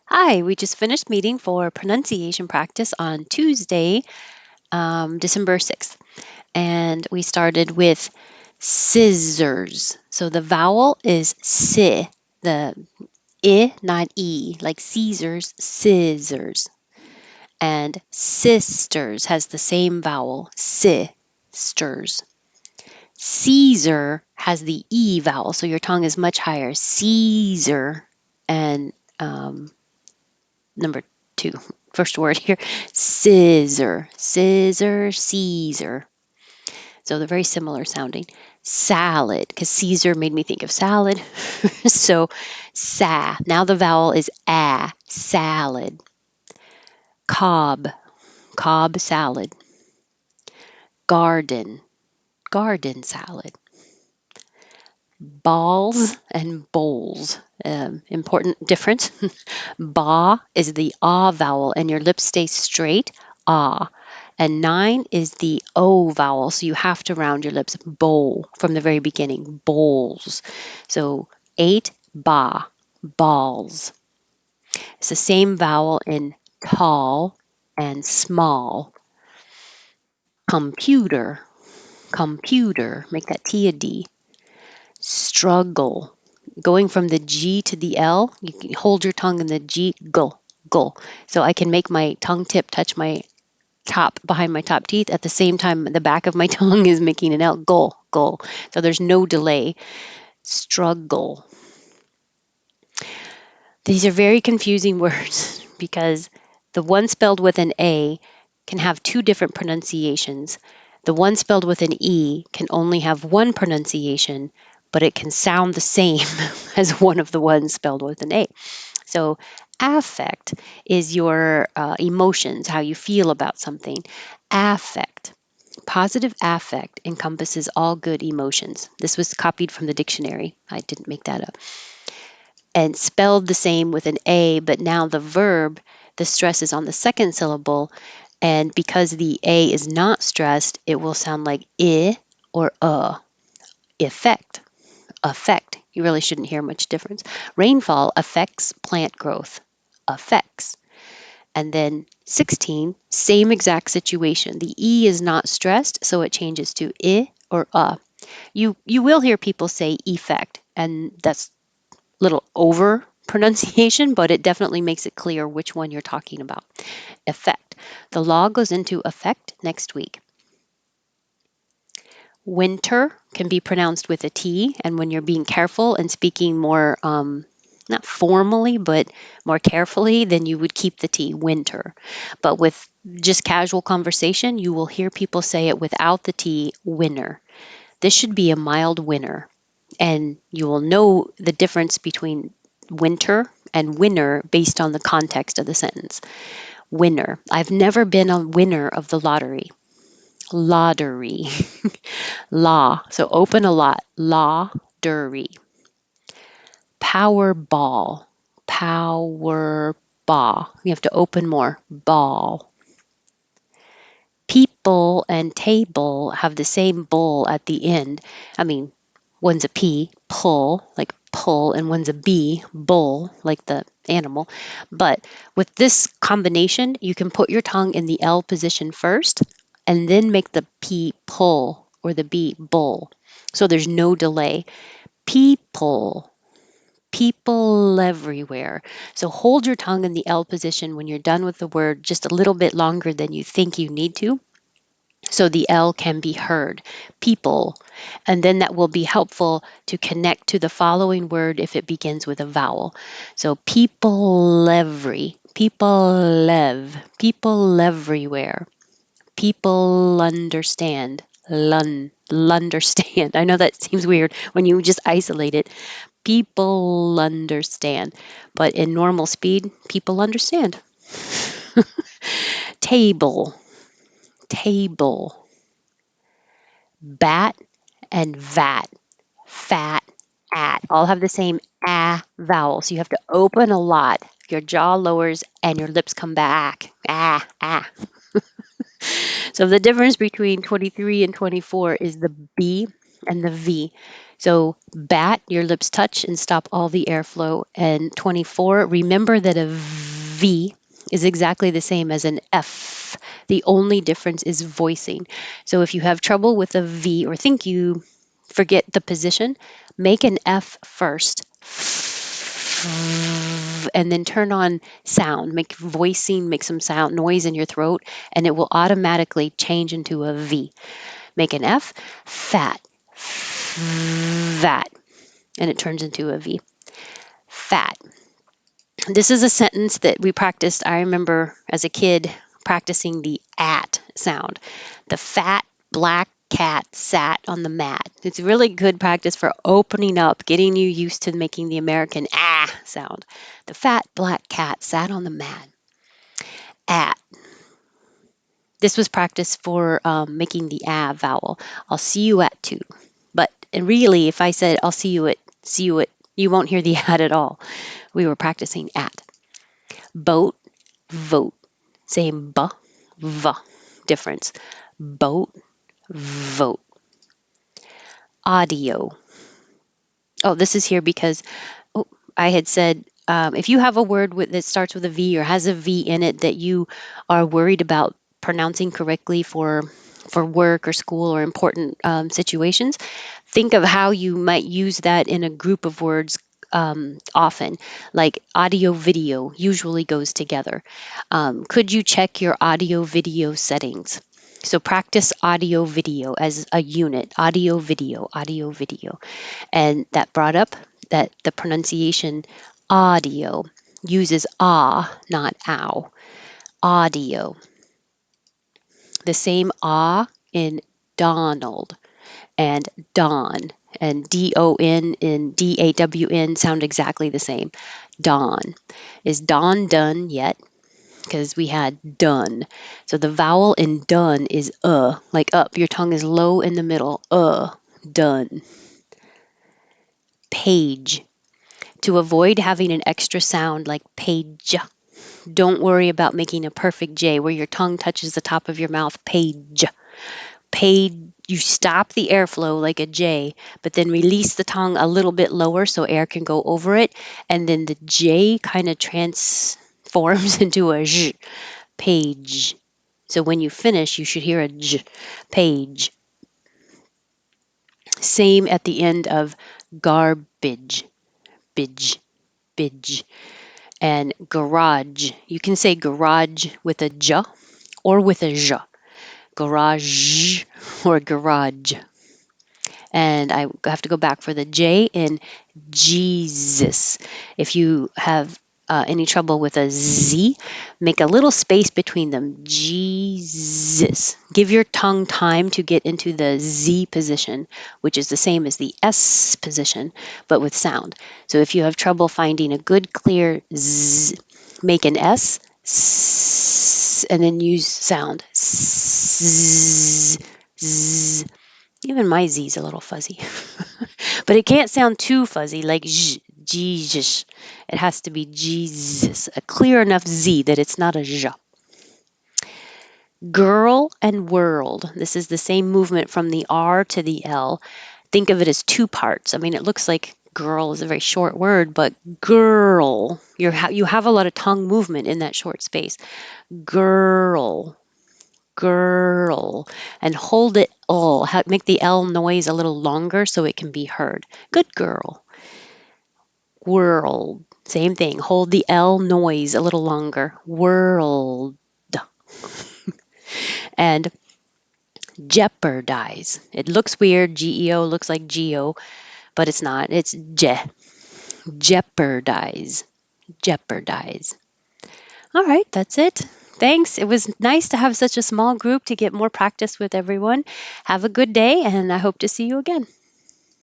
Hi, we just finished meeting for pronunciation practice on Tuesday, December 6th, and we started with scissors. So the vowel is si, the I, not E, like Caesar's, scissors. And sisters has the same vowel, si, sters. Caesar has the E vowel, so your tongue is much higher, Caesar. And number two, first word here, scissor, scissor, Caesar. So they're very similar sounding. Salad, because Caesar made me think of salad. So now the vowel is a, salad. Cob, cob salad. Garden, garden salad. Balls and bowls. Important difference. Ba is the ah vowel, and your lips stay straight. Ah. And 9 is the O vowel, so you have to round your lips. Bowl from the very beginning. Bowls. So 8, ba, balls. It's the same vowel in tall and small. Computer, computer. Make that T a D. Struggle. Going from the G to the L, you can hold your tongue in the G, go, go. So I can make my tongue tip touch my top behind my top teeth at the same time the back of my tongue is making an L, go, go. So there's no delay. Struggle. These are very confusing words because the one spelled with an A can have two different pronunciations. The one spelled with an E can only have one pronunciation, but it can sound the same as one of the ones spelled with an A. So, affect is your emotions, how you feel about something. Affect. Positive affect encompasses all good emotions. This was copied from the dictionary. I didn't make that up. And spelled the same with an A, but now the verb, the stress is on the second syllable. And because the A is not stressed, it will sound like I or effect. Affect. You really shouldn't hear much difference. Rainfall affects plant growth. Affects. And then 16, same exact situation. The E is not stressed, so it changes to I or You will hear people say effect, and that's little over pronunciation, but it definitely makes it clear which one you're talking about. Effect. The law goes into effect next week. Winter can be pronounced with a T, and when you're being careful and speaking more, not formally, but more carefully, then you would keep the T, winter. But with just casual conversation, you will hear people say it without the T, winter. This should be a mild winter, and you will know the difference between winter and winner based on the context of the sentence. Winner. I've never been a winner of the lottery. Lottery. Law. So open a lot. Law, dury. Power ball. Power ball. You have to open more. Ball. People and table have the same bull at the end. I mean, one's a P, pull, like pull, and one's a B, bull, like the animal. But with this combination, you can put your tongue in the L position first and then make the P pull or the B bull. So there's no delay. People, people everywhere. So hold your tongue in the L position when you're done with the word just a little bit longer than you think you need to. So the L can be heard, people. And then that will be helpful to connect to the following word if it begins with a vowel. So people everywhere, people understand, understand. I know that seems weird when you just isolate it. People understand. But in normal speed, people understand. Table, table, bat and vat, fat, at, all have the same vowel. So you have to open a lot. Your jaw lowers and your lips come back. Ah. So the difference between 23 and 24 is the B and the V. So bat, your lips touch and stop all the airflow. And 24, remember that a V is exactly the same as an F. The only difference is voicing. So if you have trouble with a V or think you forget the position, make an F first. And then turn on sound, make voicing, make some sound noise in your throat, and it will automatically change into a V. Make an F, fat, that, and it turns into a V. Fat. This is a sentence that we practiced. I remember as a kid practicing the at sound. The fat black cat sat on the mat. It's really good practice for opening up, getting you used to making the American ah sound. The fat black cat sat on the mat. At. This was practice for making the ah vowel. I'll see you at 2. But and really, if I said I'll see you at, you won't hear the at all. We were practicing at. Boat, vote. Same v difference. Boat, vote. Audio. Oh, this is here because I had said if you have a word that starts with a V or has a V in it that you are worried about pronouncing correctly for work or school or important situations, think of how you might use that in a group of words often, like audio video usually goes together. Could you check your audio video settings? So practice audio video as a unit, audio video, audio video. And that brought up that the pronunciation audio uses ah, not ow. Audio. The same ah in Donald and Dawn and DON and DAWN sound exactly the same. Dawn. Is Dawn done yet? Because we had done. So the vowel in done is like up. Your tongue is low in the middle. Done. Page. To avoid having an extra sound like page, don't worry about making a perfect J where your tongue touches the top of your mouth. Page. Page, you stop the airflow like a J, but then release the tongue a little bit lower so air can go over it. And then the J kind of transforms into a J. Page. So when you finish, you should hear a J. Page. Same at the end of garbage. Bidge. Bidge. And garage. You can say garage with a J or with a J. Garage or garage. And I have to go back for the J in Jesus. If you have any trouble with a Z, make a little space between them. Jesus. Give your tongue time to get into the Z position, which is the same as the S position, but with sound. So if you have trouble finding a good, clear Z, make an S, and then use sound. Z, Z. Even my Z is a little fuzzy. But it can't sound too fuzzy like Jesus. It has to be Jesus. A clear enough Z that it's not a J. Girl and world. This is the same movement from the R to the L. Think of it as 2 parts. I mean, it looks like girl is a very short word, but girl, you have a lot of tongue movement in that short space. Girl. Girl, and hold it make the L noise a little longer so it can be heard. Good girl. World. Same thing. Hold the L noise a little longer. World. And jeopardize. It looks weird. GEO looks like geo, but it's not. It's jeopardize. Jeopardize. All right, that's it. Thanks. It was nice to have such a small group to get more practice with everyone. Have a good day, and I hope to see you again.